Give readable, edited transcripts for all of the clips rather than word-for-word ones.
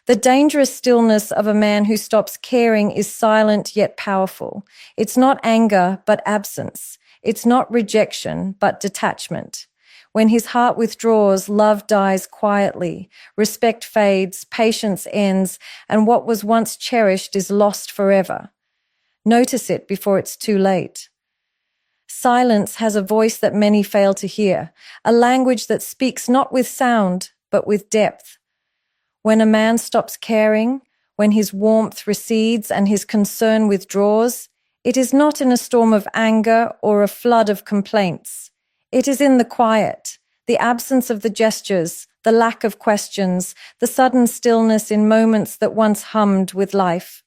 The dangerous stillness of a man who stops caring is silent yet powerful. It's not anger, but absence. It's not rejection, but detachment. When his heart withdraws, love dies quietly, respect fades, patience ends, and what was once cherished is lost forever. Notice it before it's too late. Silence has a voice that many fail to hear, a language that speaks not with sound, but with depth. When a man stops caring, when his warmth recedes and his concern withdraws, it is not in a storm of anger or a flood of complaints. It is in the quiet, the absence of the gestures, the lack of questions, the sudden stillness in moments that once hummed with life.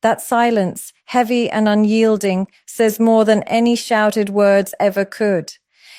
That silence, heavy and unyielding, says more than any shouted words ever could.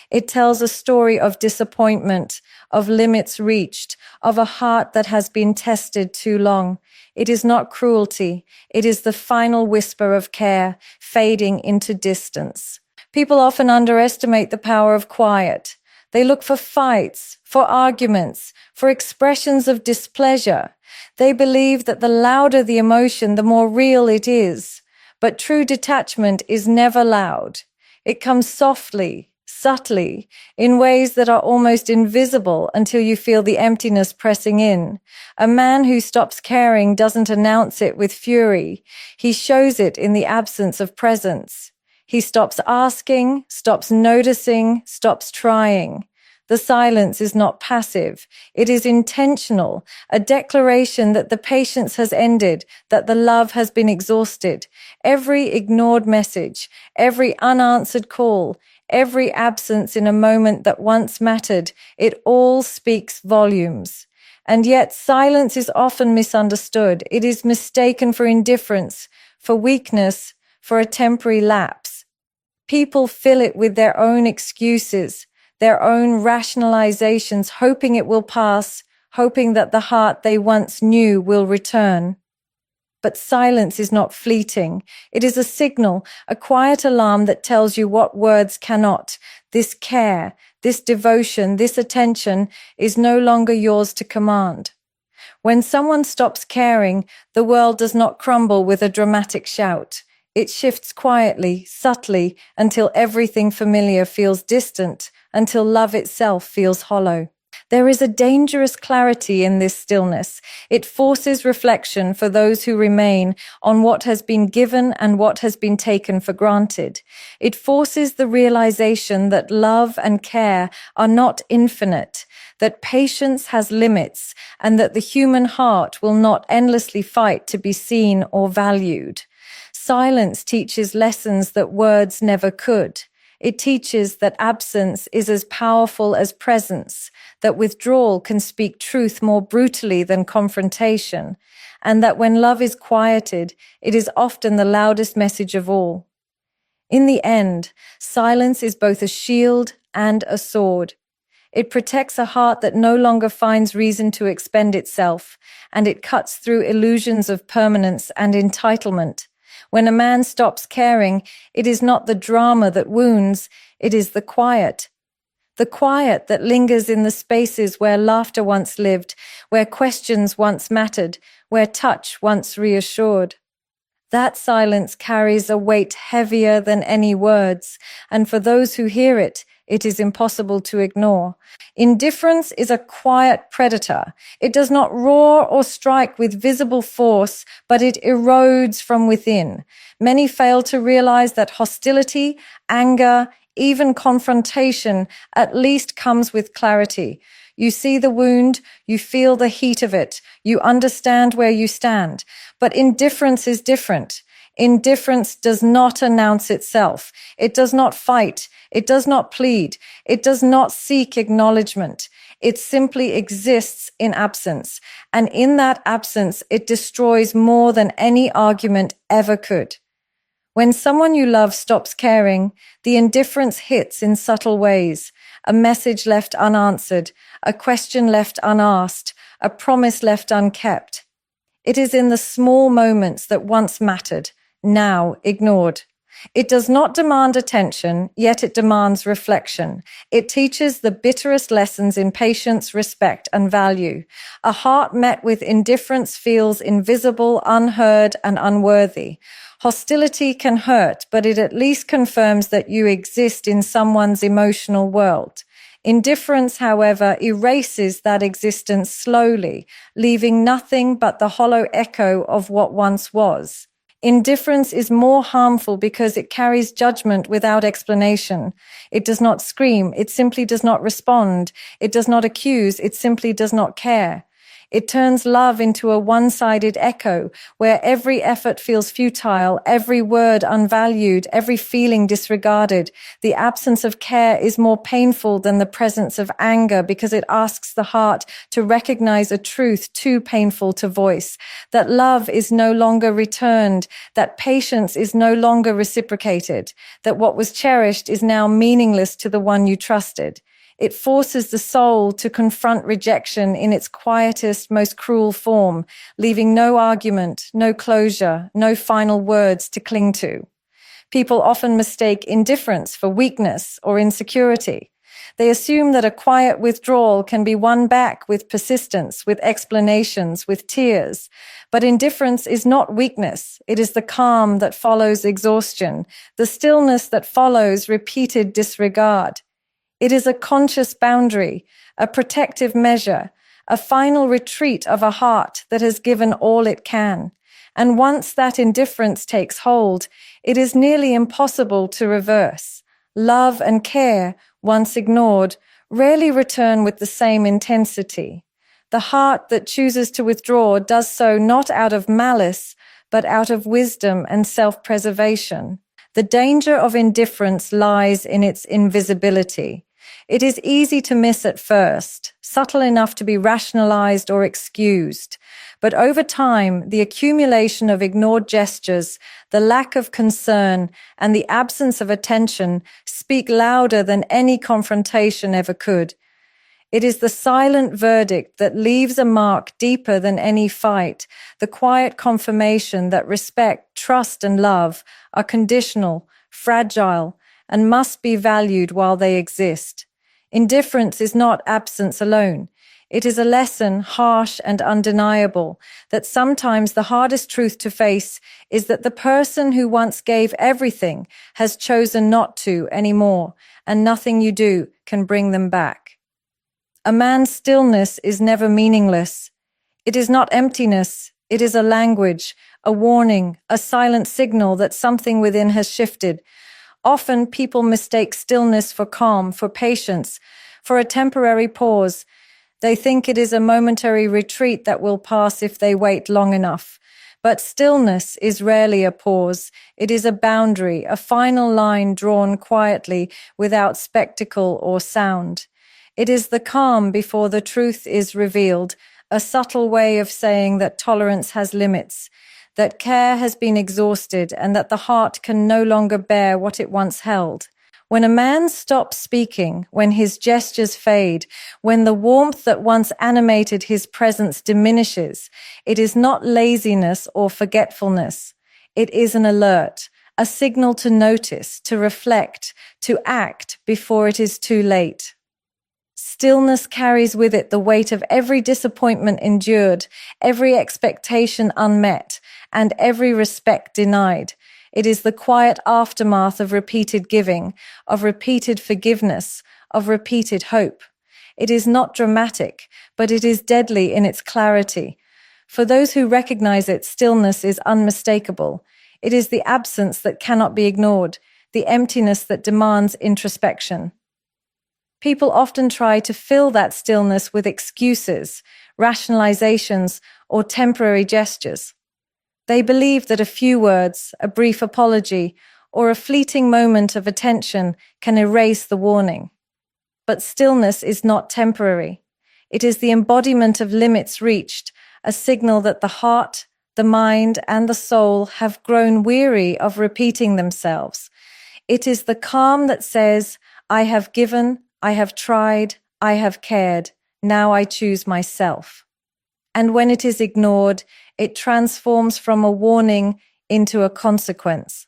It tells a story of disappointment, of limits reached, of a heart that has been tested too long. It is not cruelty. It is the final whisper of care, fading into distance. People often underestimate the power of quiet. They look for fights, for arguments, for expressions of displeasure. They believe that the louder the emotion, the more real it is. But true detachment is never loud. It comes softly, subtly, in ways that are almost invisible until you feel the emptiness pressing in. A man who stops caring doesn't announce it with fury. He shows it in the absence of presence. He stops asking, stops noticing, stops trying. The silence is not passive. It is intentional, a declaration that the patience has ended, that the love has been exhausted. Every ignored message, every unanswered call, every absence in a moment that once mattered, it all speaks volumes. And yet silence is often misunderstood. It is mistaken for indifference, for weakness, for a temporary lapse. People fill it with their own excuses, their own rationalizations, hoping it will pass, hoping that the heart they once knew will return. But silence is not fleeting. It is a signal, a quiet alarm that tells you what words cannot. This care, this devotion, this attention is no longer yours to command. When someone stops caring, the world does not crumble with a dramatic shout. It shifts quietly, subtly, until everything familiar feels distant, until love itself feels hollow. There is a dangerous clarity in this stillness. It forces reflection for those who remain on what has been given and what has been taken for granted. It forces the realization that love and care are not infinite, that patience has limits, and that the human heart will not endlessly fight to be seen or valued. Silence teaches lessons that words never could. It teaches that absence is as powerful as presence, that withdrawal can speak truth more brutally than confrontation, and that when love is quieted, it is often the loudest message of all. In the end, silence is both a shield and a sword. It protects a heart that no longer finds reason to expend itself, and it cuts through illusions of permanence and entitlement. When a man stops caring, it is not the drama that wounds, it is the quiet. The quiet that lingers in the spaces where laughter once lived, where questions once mattered, where touch once reassured. That silence carries a weight heavier than any words, and for those who hear it, it is impossible to ignore. Indifference is a quiet predator. It does not roar or strike with visible force, but it erodes from within. Many fail to realize that hostility, anger, even confrontation at least comes with clarity. You see the wound, you feel the heat of it, you understand where you stand. But indifference is different. Indifference does not announce itself. It does not fight. It does not plead. It does not seek acknowledgement. It simply exists in absence. And in that absence, it destroys more than any argument ever could. When someone you love stops caring, the indifference hits in subtle ways. A message left unanswered, a question left unasked, a promise left unkept. It is in the small moments that once mattered, now ignored. It does not demand attention, yet it demands reflection. It teaches the bitterest lessons in patience, respect, and value. A heart met with indifference feels invisible, unheard, and unworthy. Hostility can hurt, but it at least confirms that you exist in someone's emotional world. Indifference, however, erases that existence slowly, leaving nothing but the hollow echo of what once was. Indifference is more harmful because it carries judgment without explanation. It does not scream, it simply does not respond. It does not accuse, it simply does not care. It turns love into a one-sided echo, where every effort feels futile, every word unvalued, every feeling disregarded. The absence of care is more painful than the presence of anger because it asks the heart to recognize a truth too painful to voice, that love is no longer returned, that patience is no longer reciprocated, that what was cherished is now meaningless to the one you trusted. It forces the soul to confront rejection in its quietest, most cruel form, leaving no argument, no closure, no final words to cling to. People often mistake indifference for weakness or insecurity. They assume that a quiet withdrawal can be won back with persistence, with explanations, with tears. But indifference is not weakness. It is the calm that follows exhaustion, the stillness that follows repeated disregard. It is a conscious boundary, a protective measure, a final retreat of a heart that has given all it can. And once that indifference takes hold, it is nearly impossible to reverse. Love and care, once ignored, rarely return with the same intensity. The heart that chooses to withdraw does so not out of malice, but out of wisdom and self-preservation. The danger of indifference lies in its invisibility. It is easy to miss at first, subtle enough to be rationalized or excused. But over time, the accumulation of ignored gestures, the lack of concern, and the absence of attention speak louder than any confrontation ever could. It is the silent verdict that leaves a mark deeper than any fight, the quiet confirmation that respect, trust, and love are conditional, fragile, and must be valued while they exist. Indifference is not absence alone. It is a lesson, harsh and undeniable, that sometimes the hardest truth to face is that the person who once gave everything has chosen not to anymore, and nothing you do can bring them back. A man's stillness is never meaningless. It is not emptiness. It is a language, a warning, a silent signal that something within has shifted. Often people mistake stillness for calm, for patience, for a temporary pause. They think it is a momentary retreat that will pass if they wait long enough. But stillness is rarely a pause. It is a boundary, a final line drawn quietly without spectacle or sound. It is the calm before the truth is revealed, a subtle way of saying that tolerance has limits, that care has been exhausted, and that the heart can no longer bear what it once held. When a man stops speaking, when his gestures fade, when the warmth that once animated his presence diminishes, it is not laziness or forgetfulness. It is an alert, a signal to notice, to reflect, to act before it is too late. Stillness carries with it the weight of every disappointment endured, every expectation unmet, and every respect denied. It is the quiet aftermath of repeated giving, of repeated forgiveness, of repeated hope. It is not dramatic, but it is deadly in its clarity. For those who recognize it, stillness is unmistakable. It is the absence that cannot be ignored, the emptiness that demands introspection. People often try to fill that stillness with excuses, rationalizations, or temporary gestures. They believe that a few words, a brief apology, or a fleeting moment of attention can erase the warning. But stillness is not temporary. It is the embodiment of limits reached, a signal that the heart, the mind, and the soul have grown weary of repeating themselves. It is the calm that says, I have given, I have tried, I have cared, now I choose myself. And when it is ignored, it transforms from a warning into a consequence.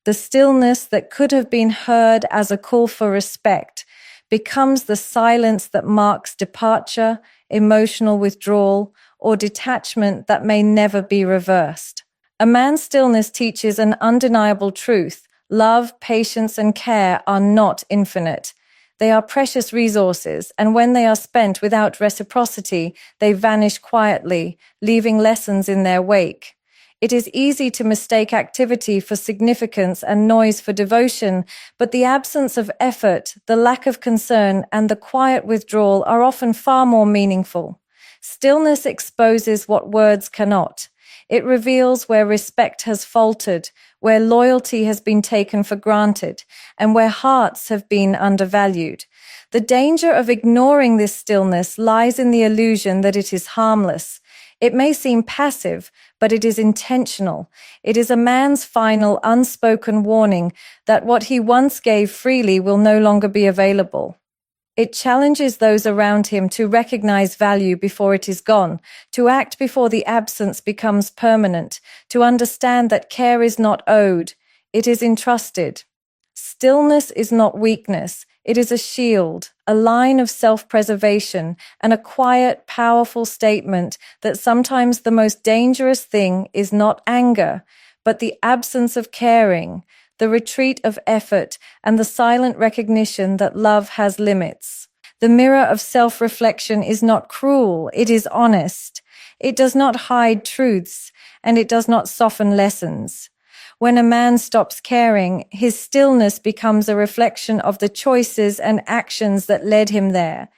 The stillness that could have been heard as a call for respect becomes the silence that marks departure, emotional withdrawal, or detachment that may never be reversed. A man's stillness teaches an undeniable truth. Love, patience, and care are not infinite. They are precious resources, and when they are spent without reciprocity, they vanish quietly, leaving lessons in their wake. It is easy to mistake activity for significance and noise for devotion, but the absence of effort, the lack of concern, and the quiet withdrawal are often far more meaningful. Stillness exposes what words cannot. It reveals where respect has faltered, where loyalty has been taken for granted, and where hearts have been undervalued. The danger of ignoring this stillness lies in the illusion that it is harmless. It may seem passive, but it is intentional. It is a man's final unspoken warning that what he once gave freely will no longer be available. It challenges those around him to recognize value before it is gone, to act before the absence becomes permanent, to understand that care is not owed, it is entrusted. Stillness is not weakness, it is a shield, a line of self-preservation, and a quiet, powerful statement that sometimes the most dangerous thing is not anger, but the absence of caring, the retreat of effort, and the silent recognition that love has limits. The mirror of self-reflection is not cruel, it is honest. It does not hide truths, and it does not soften lessons. When a man stops caring, his stillness becomes a reflection of the choices and actions that led him there.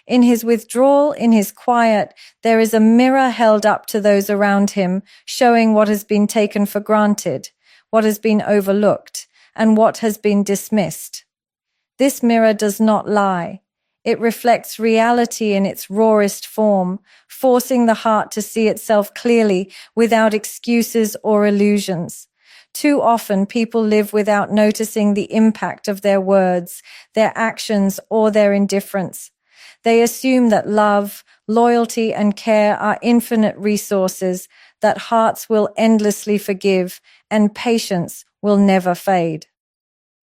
In his withdrawal, in his quiet, there is a mirror held up to those around him, showing what has been taken for granted, what has been overlooked, and what has been dismissed. This mirror does not lie. It reflects reality in its rawest form, forcing the heart to see itself clearly without excuses or illusions. Too often, people live without noticing the impact of their words, their actions, or their indifference. They assume that love, loyalty, and care are infinite resources, that hearts will endlessly forgive, and patience will never fade.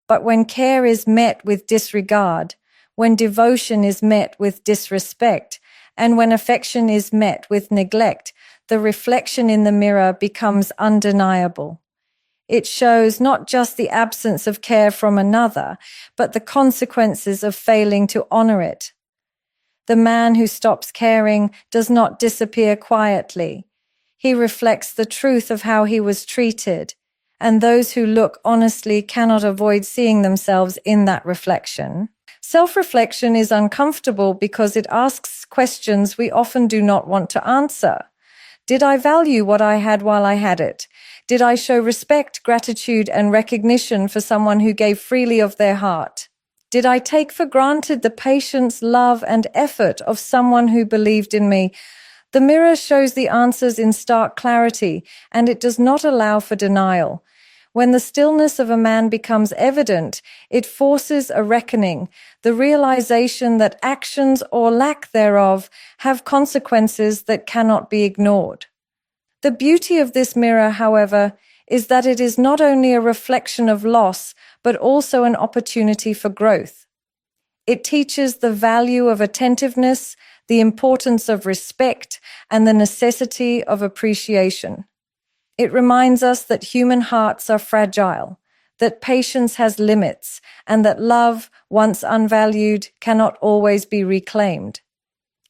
But when care is met with disregard, when devotion is met with disrespect, and when affection is met with neglect, the reflection in the mirror becomes undeniable. It shows not just the absence of care from another, but the consequences of failing to honor it. The man who stops caring does not disappear quietly. He reflects the truth of how he was treated, and those who look honestly cannot avoid seeing themselves in that reflection. Self-reflection is uncomfortable because it asks questions we often do not want to answer. Did I value what I had while I had it? Did I show respect, gratitude, and recognition for someone who gave freely of their heart? Did I take for granted the patience, love, and effort of someone who believed in me? The mirror shows the answers in stark clarity, and it does not allow for denial. When the stillness of a man becomes evident, it forces a reckoning, the realization that actions or lack thereof have consequences that cannot be ignored. The beauty of this mirror, however, is that it is not only a reflection of loss, but also an opportunity for growth. It teaches the value of attentiveness, the importance of respect, and the necessity of appreciation. It reminds us that human hearts are fragile, that patience has limits, and that love, once unvalued, cannot always be reclaimed.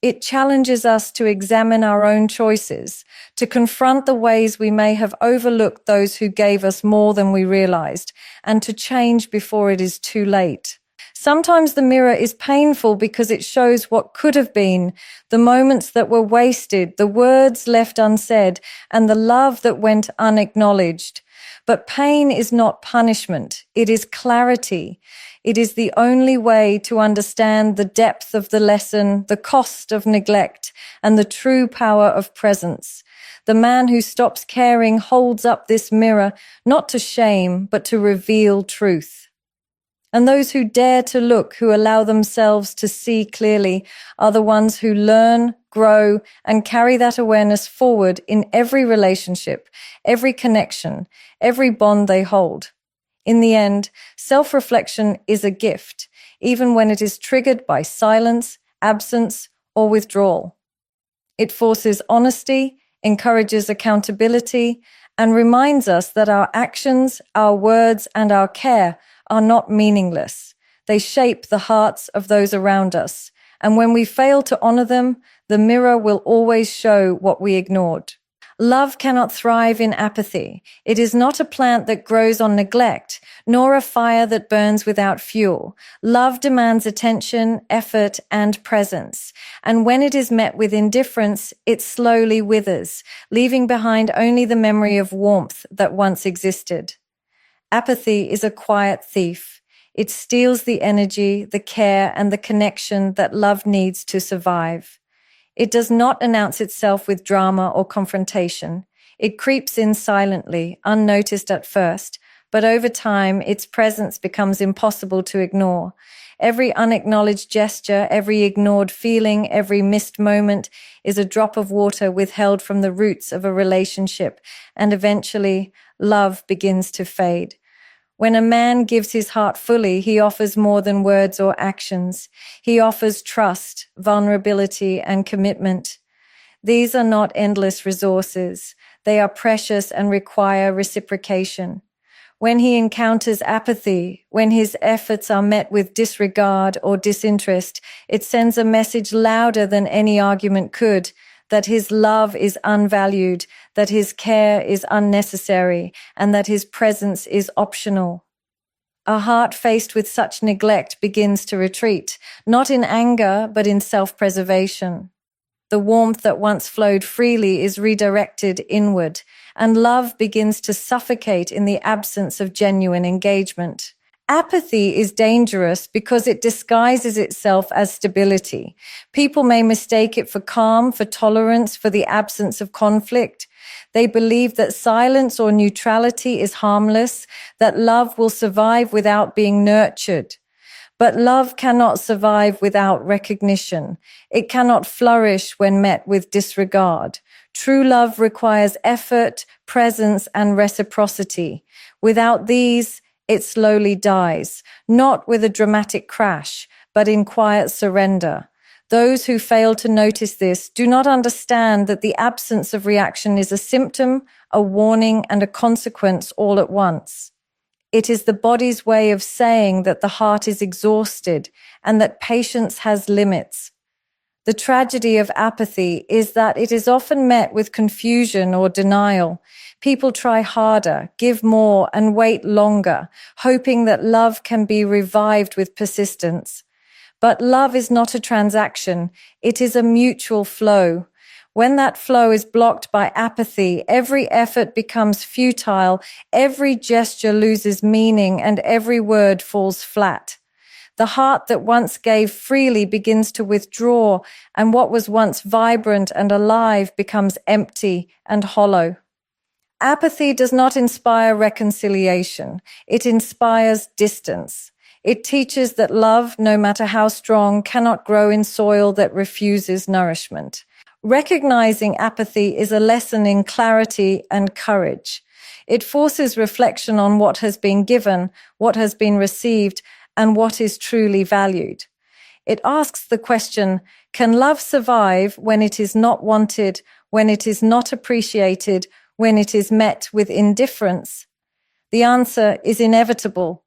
It challenges us to examine our own choices, to confront the ways we may have overlooked those who gave us more than we realized, and to change before it is too late. Sometimes the mirror is painful because it shows what could have been, the moments that were wasted, the words left unsaid, and the love that went unacknowledged. But pain is not punishment, it is clarity. It is the only way to understand the depth of the lesson, the cost of neglect, and the true power of presence. The man who stops caring holds up this mirror, not to shame, but to reveal truth. And those who dare to look, who allow themselves to see clearly, are the ones who learn, grow, and carry that awareness forward in every relationship, every connection, every bond they hold. In the end, self-reflection is a gift, even when it is triggered by silence, absence, or withdrawal. It forces honesty, encourages accountability, and reminds us that our actions, our words, and our care are not meaningless. They shape the hearts of those around us, and when we fail to honor them, the mirror will always show what we ignored. Love cannot thrive in apathy. It is not a plant that grows on neglect, nor a fire that burns without fuel. Love demands attention, effort, and presence. And when it is met with indifference, it slowly withers, leaving behind only the memory of warmth that once existed. Apathy is a quiet thief. It steals the energy, the care, and the connection that love needs to survive. It does not announce itself with drama or confrontation. It creeps in silently, unnoticed at first, but over time, its presence becomes impossible to ignore. Every unacknowledged gesture, every ignored feeling, every missed moment is a drop of water withheld from the roots of a relationship, and eventually, love begins to fade. When a man gives his heart fully, he offers more than words or actions. He offers trust, vulnerability, and commitment. These are not endless resources. They are precious and require reciprocation. When he encounters apathy, when his efforts are met with disregard or disinterest, it sends a message louder than any argument could, that his love is unvalued, that his care is unnecessary, and that his presence is optional. A heart faced with such neglect begins to retreat, not in anger, but in self-preservation. The warmth that once flowed freely is redirected inward, and love begins to suffocate in the absence of genuine engagement. Apathy is dangerous because it disguises itself as stability. People may mistake it for calm, for tolerance, for the absence of conflict. They believe that silence or neutrality is harmless, that love will survive without being nurtured. But love cannot survive without recognition. It cannot flourish when met with disregard. True love requires effort, presence, and reciprocity. Without these, it slowly dies, not with a dramatic crash, but in quiet surrender. Those who fail to notice this do not understand that the absence of reaction is a symptom, a warning, and a consequence all at once. It is the body's way of saying that the heart is exhausted and that patience has limits. The tragedy of apathy is that it is often met with confusion or denial. People try harder, give more, and wait longer, hoping that love can be revived with persistence. But love is not a transaction. It is a mutual flow. When that flow is blocked by apathy, every effort becomes futile, every gesture loses meaning, and every word falls flat. The heart that once gave freely begins to withdraw, and what was once vibrant and alive becomes empty and hollow. Apathy does not inspire reconciliation. It inspires distance. It teaches that love, no matter how strong, cannot grow in soil that refuses nourishment. Recognizing apathy is a lesson in clarity and courage. It forces reflection on what has been given, what has been received, and what is truly valued. It asks the question, can love survive when it is not wanted, when it is not appreciated, when it is met with indifference? The answer is inevitable.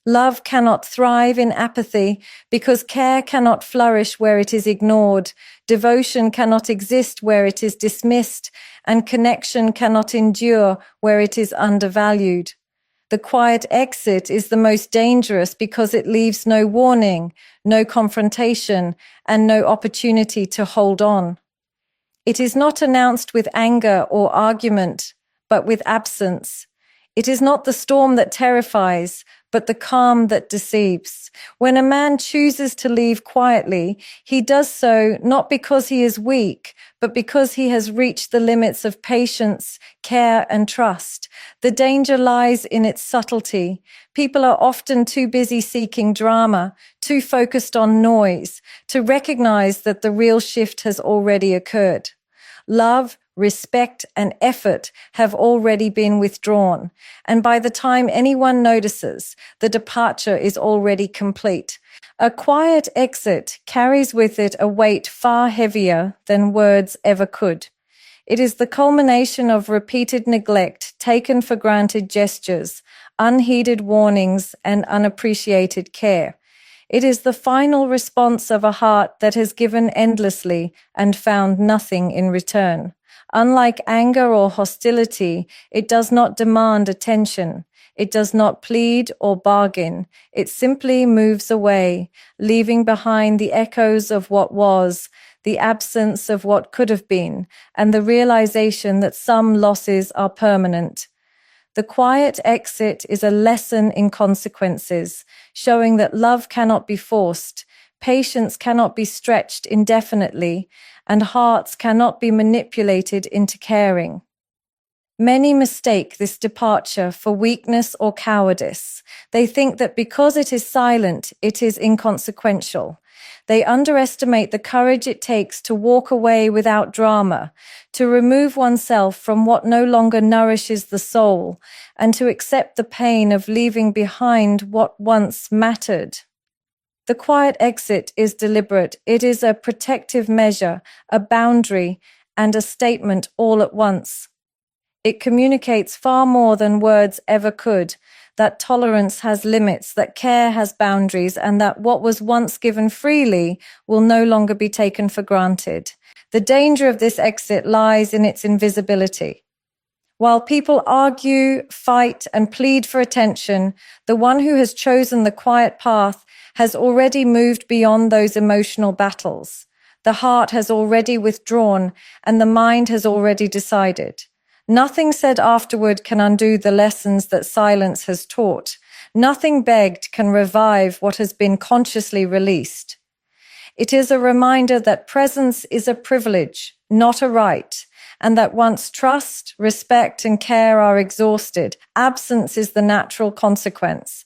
Love cannot thrive in apathy because care cannot flourish where it is ignored, devotion cannot exist where it is dismissed, and connection cannot endure where it is undervalued. The quiet exit is the most dangerous because it leaves no warning, no confrontation, and no opportunity to hold on. It is not announced with anger or argument, but with absence. It is not the storm that terrifies, but the calm that deceives. When a man chooses to leave quietly, he does so not because he is weak, but because he has reached the limits of patience, care, and trust. The danger lies in its subtlety. People are often too busy seeking drama, too focused on noise, to recognize that the real shift has already occurred. Love, respect, and effort have already been withdrawn, and by the time anyone notices, the departure is already complete. A quiet exit carries with it a weight far heavier than words ever could. It is the culmination of repeated neglect, taken for granted gestures, unheeded warnings, and unappreciated care. It is the final response of a heart that has given endlessly and found nothing in return. Unlike anger or hostility, it does not demand attention. It does not plead or bargain. It simply moves away, leaving behind the echoes of what was, the absence of what could have been, and the realization that some losses are permanent. The quiet exit is a lesson in consequences, showing that love cannot be forced, patience cannot be stretched indefinitely, and hearts cannot be manipulated into caring. Many mistake this departure for weakness or cowardice. They think that because it is silent, it is inconsequential. They underestimate the courage it takes to walk away without drama, to remove oneself from what no longer nourishes the soul, and to accept the pain of leaving behind what once mattered. The quiet exit is deliberate. It is a protective measure, a boundary, and a statement all at once. It communicates far more than words ever could, that tolerance has limits, that care has boundaries, and that what was once given freely will no longer be taken for granted. The danger of this exit lies in its invisibility. While people argue, fight, and plead for attention, the one who has chosen the quiet path has already moved beyond those emotional battles. The heart has already withdrawn, and the mind has already decided. Nothing said afterward can undo the lessons that silence has taught. Nothing begged can revive what has been consciously released. It is a reminder that presence is a privilege, not a right, and that once trust, respect, and care are exhausted, absence is the natural consequence.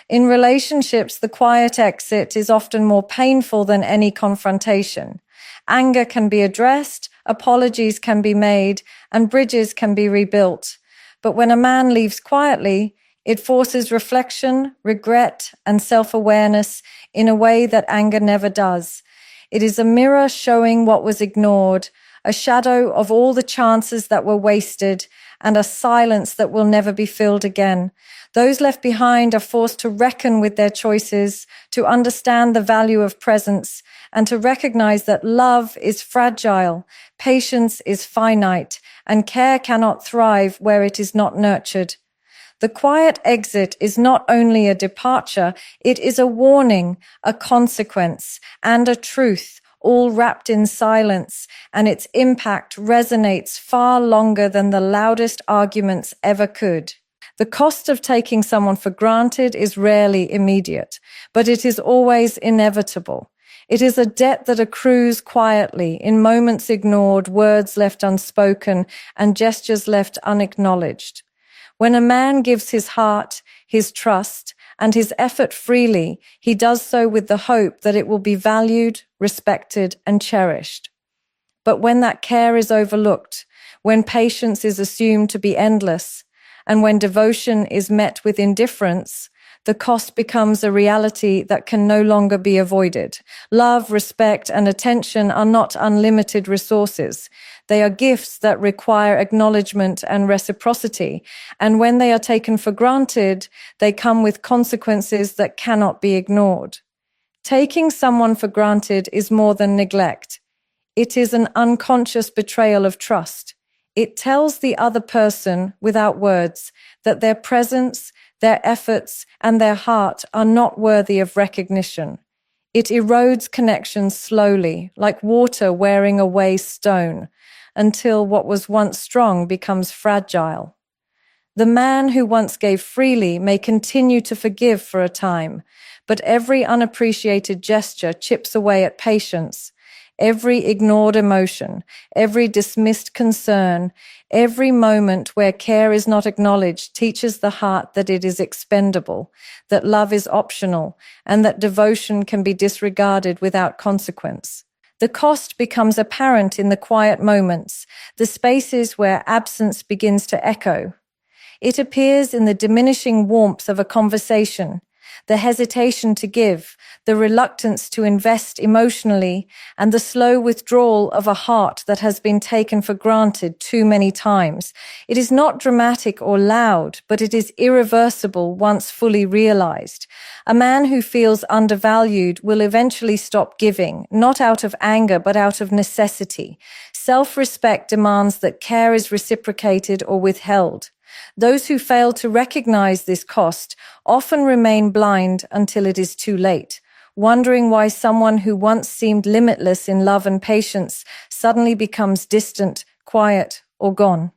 In relationships, the quiet exit is often more painful than any confrontation. Anger can be addressed, apologies can be made, and bridges can be rebuilt. But when a man leaves quietly, it forces reflection, regret, and self-awareness in a way that anger never does. It is a mirror showing what was ignored, a shadow of all the chances that were wasted, and a silence that will never be filled again. Those left behind are forced to reckon with their choices, to understand the value of presence, and to recognize that love is fragile, patience is finite, and care cannot thrive where it is not nurtured. The quiet exit is not only a departure, it is a warning, a consequence, and a truth, all wrapped in silence, and its impact resonates far longer than the loudest arguments ever could. The cost of taking someone for granted is rarely immediate, but it is always inevitable. It is a debt that accrues quietly, in moments ignored, words left unspoken, and gestures left unacknowledged. When a man gives his heart, his trust, and his effort freely, he does so with the hope that it will be valued, respected, and cherished. But when that care is overlooked, when patience is assumed to be endless, and when devotion is met with indifference, the cost becomes a reality that can no longer be avoided. Love, respect, and attention are not unlimited resources. They are gifts that require acknowledgement and reciprocity, and when they are taken for granted, they come with consequences that cannot be ignored. Taking someone for granted is more than neglect. It is an unconscious betrayal of trust. It tells the other person, without words, that their presence, their efforts, and their heart are not worthy of recognition. It erodes connections slowly, like water wearing away stone, until what was once strong becomes fragile. The man who once gave freely may continue to forgive for a time, but every unappreciated gesture chips away at patience. Every ignored emotion, every dismissed concern, every moment where care is not acknowledged teaches the heart that it is expendable, that love is optional, and that devotion can be disregarded without consequence. The cost becomes apparent in the quiet moments, the spaces where absence begins to echo. It appears in the diminishing warmth of a conversation, the hesitation to give, the reluctance to invest emotionally, and the slow withdrawal of a heart that has been taken for granted too many times. It is not dramatic or loud, but it is irreversible once fully realized. A man who feels undervalued will eventually stop giving, not out of anger, but out of necessity. Self-respect demands that care is reciprocated or withheld. Those who fail to recognize this cost often remain blind until it is too late, wondering why someone who once seemed limitless in love and patience suddenly becomes distant, quiet, or gone.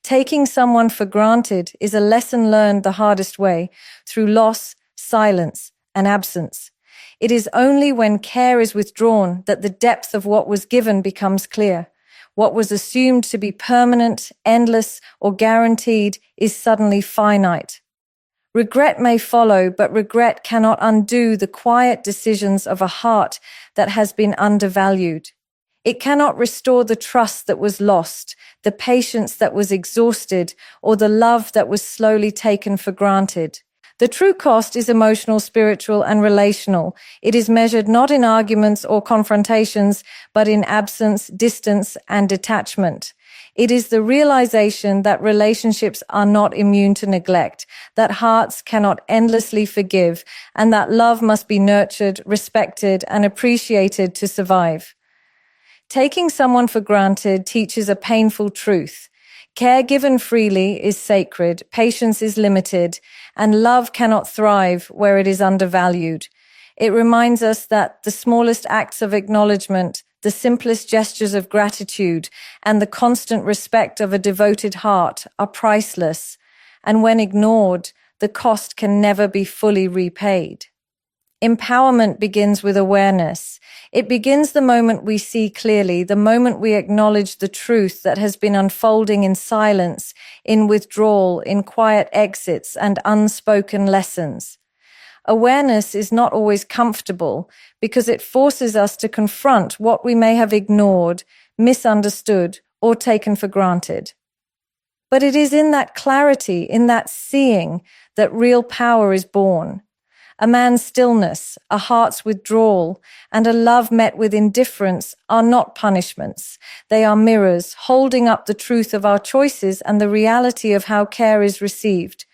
Taking someone for granted is a lesson learned the hardest way, through loss, silence, and absence. It is only when care is withdrawn that the depth of what was given becomes clear. What was assumed to be permanent, endless, or guaranteed is suddenly finite. Regret may follow, but regret cannot undo the quiet decisions of a heart that has been undervalued. It cannot restore the trust that was lost, the patience that was exhausted, or the love that was slowly taken for granted. The true cost is emotional, spiritual, and relational. It is measured not in arguments or confrontations, but in absence, distance, and detachment. It is the realization that relationships are not immune to neglect, that hearts cannot endlessly forgive, and that love must be nurtured, respected, and appreciated to survive. Taking someone for granted teaches a painful truth. Care given freely is sacred, patience is limited, and love cannot thrive where it is undervalued. It reminds us that the smallest acts of acknowledgement, the simplest gestures of gratitude, and the constant respect of a devoted heart are priceless, and when ignored, the cost can never be fully repaid. Empowerment begins with awareness. It begins the moment we see clearly, the moment we acknowledge the truth that has been unfolding in silence, in withdrawal, in quiet exits, and unspoken lessons. Awareness is not always comfortable because it forces us to confront what we may have ignored, misunderstood, or taken for granted. But it is in that clarity, in that seeing, that real power is born. A man's stillness, a heart's withdrawal, and a love met with indifference are not punishments. They are mirrors, holding up the truth of our choices and the reality of how care is received.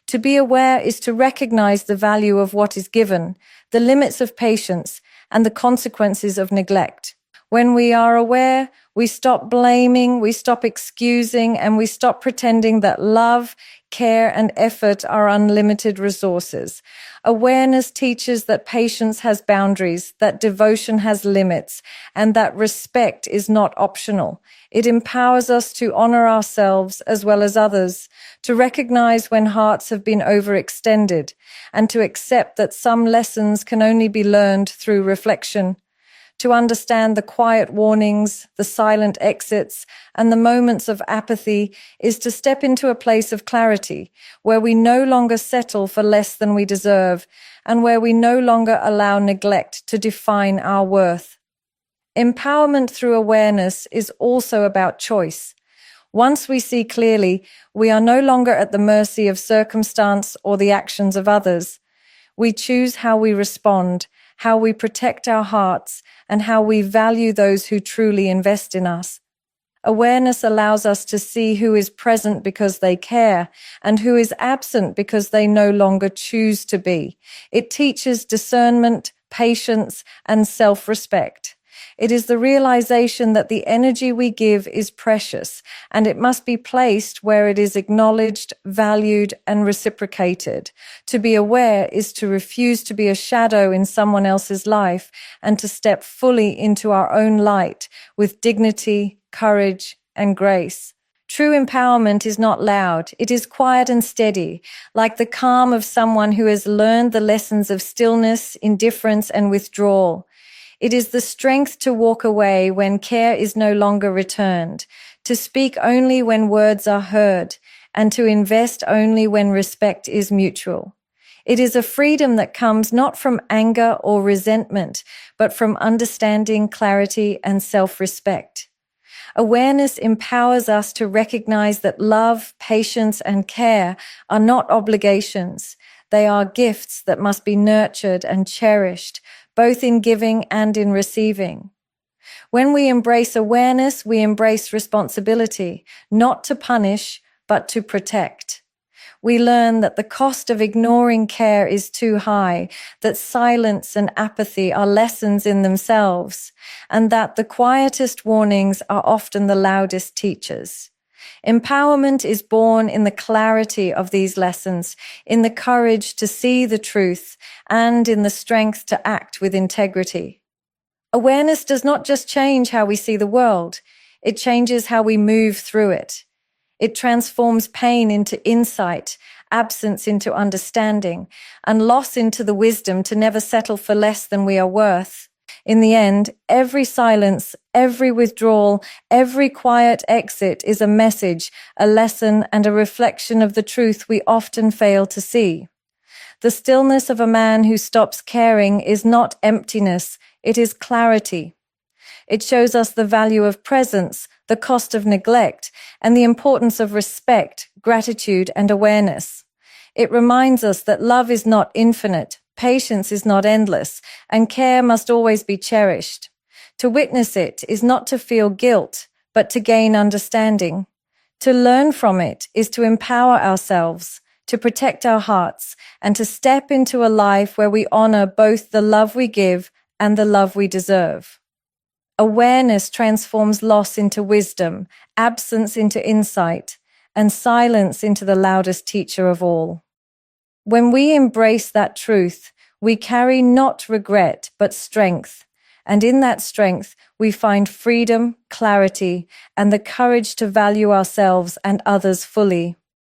To be aware is to recognize the value of what is given, the limits of patience, and the consequences of neglect. When we are aware, we stop blaming, we stop excusing, and we stop pretending that love, care, and effort are unlimited resources. Awareness teaches that patience has boundaries, that devotion has limits, and that respect is not optional. It empowers us to honor ourselves as well as others, to recognize when hearts have been overextended, and to accept that some lessons can only be learned through reflection. To understand the quiet warnings, the silent exits, and the moments of apathy is to step into a place of clarity, where we no longer settle for less than we deserve, and where we no longer allow neglect to define our worth. Empowerment through awareness is also about choice. Once we see clearly, we are no longer at the mercy of circumstance or the actions of others. We choose how we respond, how we protect our hearts, and how we value those who truly invest in us. Awareness allows us to see who is present because they care and who is absent because they no longer choose to be. It teaches discernment, patience, and self-respect. It is the realization that the energy we give is precious, and it must be placed where it is acknowledged, valued, and reciprocated. To be aware is to refuse to be a shadow in someone else's life and to step fully into our own light with dignity, courage, and grace. True empowerment is not loud. It is quiet and steady, like the calm of someone who has learned the lessons of stillness, indifference, and withdrawal. It is the strength to walk away when care is no longer returned, to speak only when words are heard, and to invest only when respect is mutual. It is a freedom that comes not from anger or resentment, but from understanding, clarity, and self-respect. Awareness empowers us to recognize that love, patience, and care are not obligations. They are gifts that must be nurtured and cherished, both in giving and in receiving. When we embrace awareness, we embrace responsibility, not to punish, but to protect. We learn that the cost of ignoring care is too high, that silence and apathy are lessons in themselves, and that the quietest warnings are often the loudest teachers. Empowerment is born in the clarity of these lessons, in the courage to see the truth, and in the strength to act with integrity. Awareness does not just change how we see the world, it changes how we move through it. It transforms pain into insight, absence into understanding, and loss into the wisdom to never settle for less than we are worth. In the end, every silence, every withdrawal, every quiet exit is a message, a lesson, and a reflection of the truth we often fail to see. The stillness of a man who stops caring is not emptiness, it is clarity. It shows us the value of presence, the cost of neglect, and the importance of respect, gratitude, and awareness. It reminds us that love is not infinite, patience is not endless, and care must always be cherished. To witness it is not to feel guilt, but to gain understanding. To learn from it is to empower ourselves, to protect our hearts, and to step into a life where we honor both the love we give and the love we deserve. Awareness transforms loss into wisdom, absence into insight, and silence into the loudest teacher of all. When we embrace that truth, we carry not regret, but strength. And in that strength, we find freedom, clarity, and the courage to value ourselves and others fully.